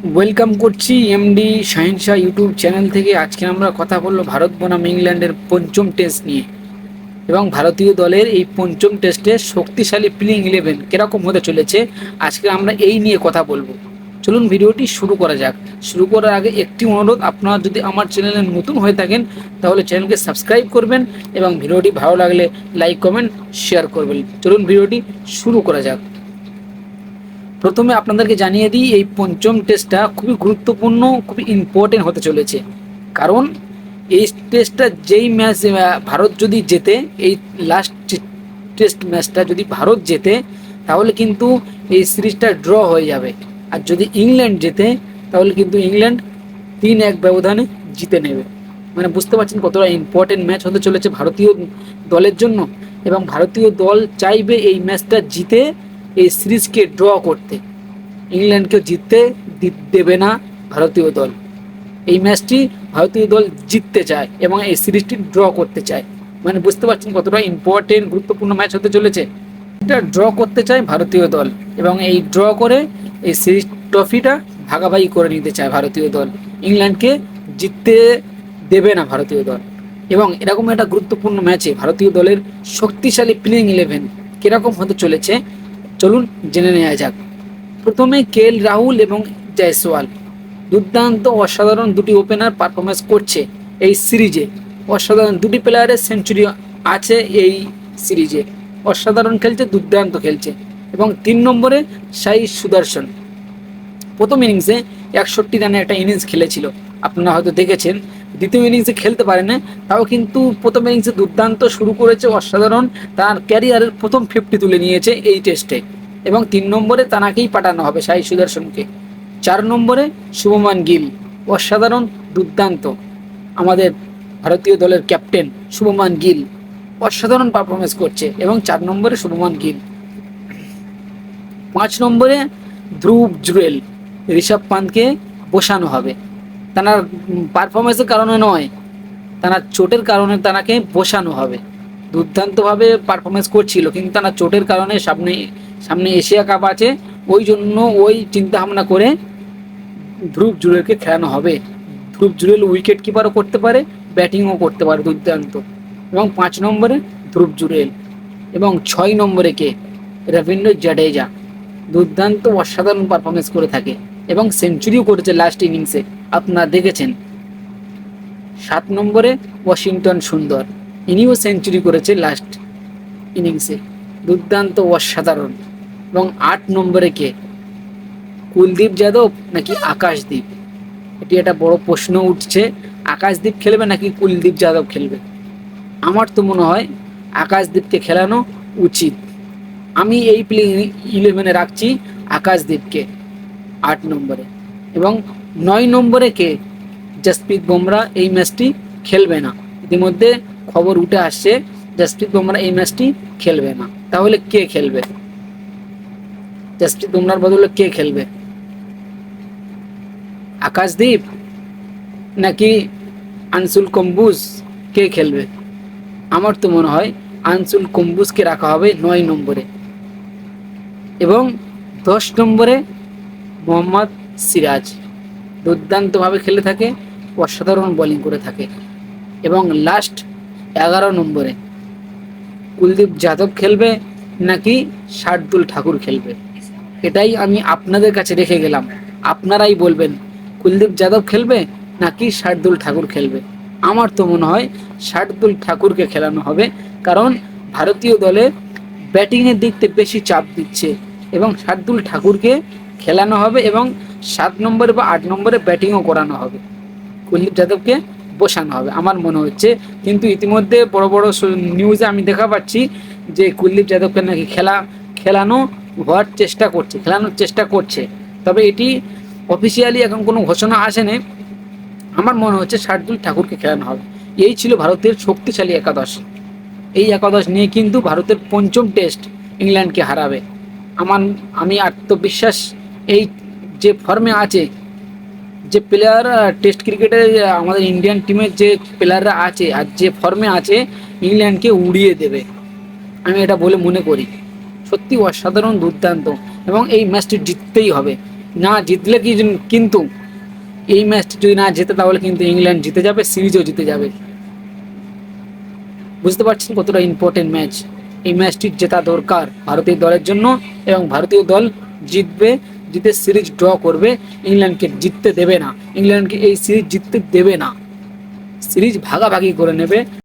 Welcome করছি MD Shahin Shah YouTube channel থেকে। আজকে আমরা কথা বলবো ভারত বনাম ইংল্যান্ডের পঞ্চম টেস্ট নিয়ে এবং ভারতীয় দলের এই পঞ্চম টেস্টে শক্তিশালী প্লেইং ইলেভেন কিরকম হতে চলেছে। আজকে আমরা এই নিয়ে কথা বলবো। চলুন ভিডিওটি শুরু করা যাক। শুরু করার আগে একটি অনুরোধ, আপনারা যদি আমার চ্যানেলে নতুন হয়ে থাকেন তাহলে চ্যানেলকে সাবস্ক্রাইব করবেন এবং ভিডিওটি ভালো লাগলে লাইক কমেন্ট শেয়ার করবেন। চলুন ভিডিওটি শুরু করা যাক। প্রথমে আপনাদেরকে জানিয়ে দিই, এই পঞ্চম টেস্টটা খুবই গুরুত্বপূর্ণ, খুবই ইম্পর্টেন্ট হতে চলেছে। কারণ এই টেস্টটা যেই ম্যাচ ভারত যদি জেতে, এই লাস্ট টেস্ট ম্যাচটা যদি ভারত জেতে তাহলে কিন্তু এই সিরিজটা ড্র হয়ে যাবে। আর যদি ইংল্যান্ড জেতে তাহলে কিন্তু ইংল্যান্ড 3-1 ব্যবধানে জিতে নেবে। মানে বুঝতে পারছেন কতটা ইম্পর্টেন্ট ম্যাচ হতে চলেছে ভারতীয় দলের জন্য। এবং ভারতীয় দল চাইবে এই ম্যাচটা জিতে এই সিরিজকে ড্র করতে। ইংল্যান্ডকে জিততে দেবে না ভারতীয় দল। এই ম্যাচটি ভারতীয় দল জিততে চায় এবং এই সিরিজটি ড্র করতে চায়। মানে বুঝতে পারছেন কতটা ইম্পর্টেন্ট গুরুত্বপূর্ণ ম্যাচ হতে চলেছে। এটা ড্র করতে চায় ভারতীয় দল এবং এই ড্র করে এই সিরিজ ট্রফিটা ভাগাভাগি করে নিতে চায় ভারতীয় দল। ইংল্যান্ডকে জিততে দেবে না ভারতীয় দল। এবং এরকম একটা গুরুত্বপূর্ণ ম্যাচে ভারতীয় দলের শক্তিশালী প্লেইং ইলেভেন কিরকম হতে চলেছে চলুন জেনে নেওয়া যাক। প্রথমে রাহুল এবং জয়সওয়াল দুর্দান্ত অসাধারণ দুটি ওপেনার পারফরমেন্স করছে এই সিরিজে। অসাধারণ দুটি প্লেয়ারের সেঞ্চুরি আছে এই সিরিজে। অসাধারণ খেলছে, দুর্দান্ত খেলছে। এবং 3 নম্বরে সাই সুদর্শন প্রথম ইনিংসে 61 রানে একটা ইনিংস খেলেছিল, আপনারা হয়তো দেখেছেন। দ্বিতীয় ইনিংসে খেলতে পারে না, তাও কিন্তু প্রথম ইনিংসে দুর্দান্ত শুরু করেছে, অসাধারণ। তার ক্যারিয়ারের প্রথম 50 তুলে নিয়েছে এই টেস্টে। এবং 3 নম্বরে তানাকেই পাঠানো হবে, সাই সুদর্শনকে। 4 নম্বরে শুভমান গিল, অসাধারণ, দুর্দান্ত। আমাদের ভারতীয় দলের ক্যাপ্টেন শুভমান গিল অসাধারণ পারফরমেন্স করছে এবং 4 নম্বরে শুভমান গিল। 5 নম্বরে ধ্রুব জুরেল, ঋষভ পান্তকে বসানো হবে। তার পারফরমেন্সের কারণে নয়, তার চোটের কারণে তাকে বসানো হবে। দুর্দান্তভাবে পারফরমেন্স করছিল, কিন্তু তার চোটের কারণে সামনে সামনে এশিয়া কাপ আছে, ওই জন্য ওই চিন্তা ভাবনা করে ধ্রুব জুরেলকে খেলানো হবে। ধ্রুব জুরেল উইকেট কিপারও করতে পারে, ব্যাটিংও করতে পারে, দুর্দান্ত। এবং 5 নম্বরে ধ্রুব জুরেল। এবং 6 নম্বরে রবীন্দ্র জাডেজা, দুর্দান্ত অসাধারণ পারফরমেন্স করে থাকে এবং সেঞ্চুরিও করেছে লাস্ট ইনিংসে, আপনারা দেখেছেন। 7 নম্বরে ওয়াশিংটন সুন্দর, ইনিও সেঞ্চুরি করেছে লাস্ট ইনিংসে, দুর্দান্ত অসাধারণ। এবং 8 নম্বরে কুলদীপ যাদব নাকি আকাশদীপ, এটি একটা বড় প্রশ্ন উঠছে। আকাশদীপ খেলবে নাকি কুলদীপ যাদব খেলবে? আমার তো মনে হয় আকাশদীপকে খেলানো উচিত। আমি এই প্লেইং ইলেভেনে রাখছি আকাশদীপকে 8 নম্বরে। এবং 9 নম্বরে জসপ্রীত বুমরা এই ম্যাচটি খেলবে না। ইতিমধ্যে খবর উঠে আসছে জসপ্রীত বুমরা এই ম্যাচটি খেলবে না। তাহলে কে খেলবে? জসপ্রীত বুমরার বদলে কে খেলবে? আকাশদীপ নাকি আনসুল কুম্বুজ, কে খেলবে? আমার তো মনে হয় আনসুল কুম্বুজকে রাখা হবে 9 নম্বরে। এবং 10 নম্বরে মোহাম্মদ সিরাজ, দুর্দান্তভাবে খেলে থাকে, অসাধারণ বোলিং করে থাকে। এবং লাস্ট 11 নম্বরে কুলদীপ যাদব খেলবে নাকি শার্দুল ঠাকুর খেলবে, এটাই আমি আপনাদের কাছে রেখে গেলাম। আপনারাই বলবেন কুলদীপ যাদব খেলবে নাকি শার্দুল ঠাকুর খেলবে। আমার তো মনে হয় শার্দুল ঠাকুরকে খেলানো হবে, কারণ ভারতীয় দলে ব্যাটিংয়ের দিক থেকে বেশি চাপ দিচ্ছে এবং শার্দুল ঠাকুরকে খেলানো হবে এবং 7 নম্বরে বা 8 নম্বরে ব্যাটিংও করানো হবে। কুলদীপ যাদবকে বসানো হবে আমার মনে হচ্ছে। কিন্তু ইতিমধ্যে বড় বড় নিউজে আমি দেখা পাচ্ছি যে কুলদীপ যাদবকে নাকি খেলানোর চেষ্টা করছে। তবে এটি অফিসিয়ালি এখন কোনো ঘোষণা আসেনি। আমার মনে হচ্ছে শার্দুল ঠাকুরকে খেলানো হবে। এই ছিল ভারতের শক্তিশালী একাদশ। এই একাদশ নিয়ে কিন্তু ভারতের পঞ্চম টেস্ট ইংল্যান্ডকে হারাবে। আমি আত্মবিশ্বাস, এই যে ফর্মে আছে, যে প্লেয়ার টেস্ট ক্রিকেটে আমাদের ইন্ডিয়ান টিমের যে প্লেয়াররা আছে আর যে ফর্মে আছে, ইংল্যান্ডকে উড়িয়ে দেবে, আমি এটা বলে মনে করি। সত্যি অসাধারণ, দুর্দান্ত। এবং এই ম্যাচটি জিততেই হবে। না জিতলে কিন্তু এই ম্যাচটি যদি না জেতে তাহলে কিন্তু ইংল্যান্ড জিতে যাবে, সিরিজও জিতে যাবে। বুঝতে পারছেন কতটা ইম্পর্টেন্ট ম্যাচ। এই ম্যাচটি জেতা দরকার ভারতীয় দলের জন্য, এবং ভারতীয় দল জিতবে, জিতে সিরিজ ড্র করবে, ইংল্যান্ডকে জিততে দেবে না, ইংল্যান্ডকে এই সিরিজ জিততে দেবে না, সিরিজ ভাগাভাগি করে নেবে।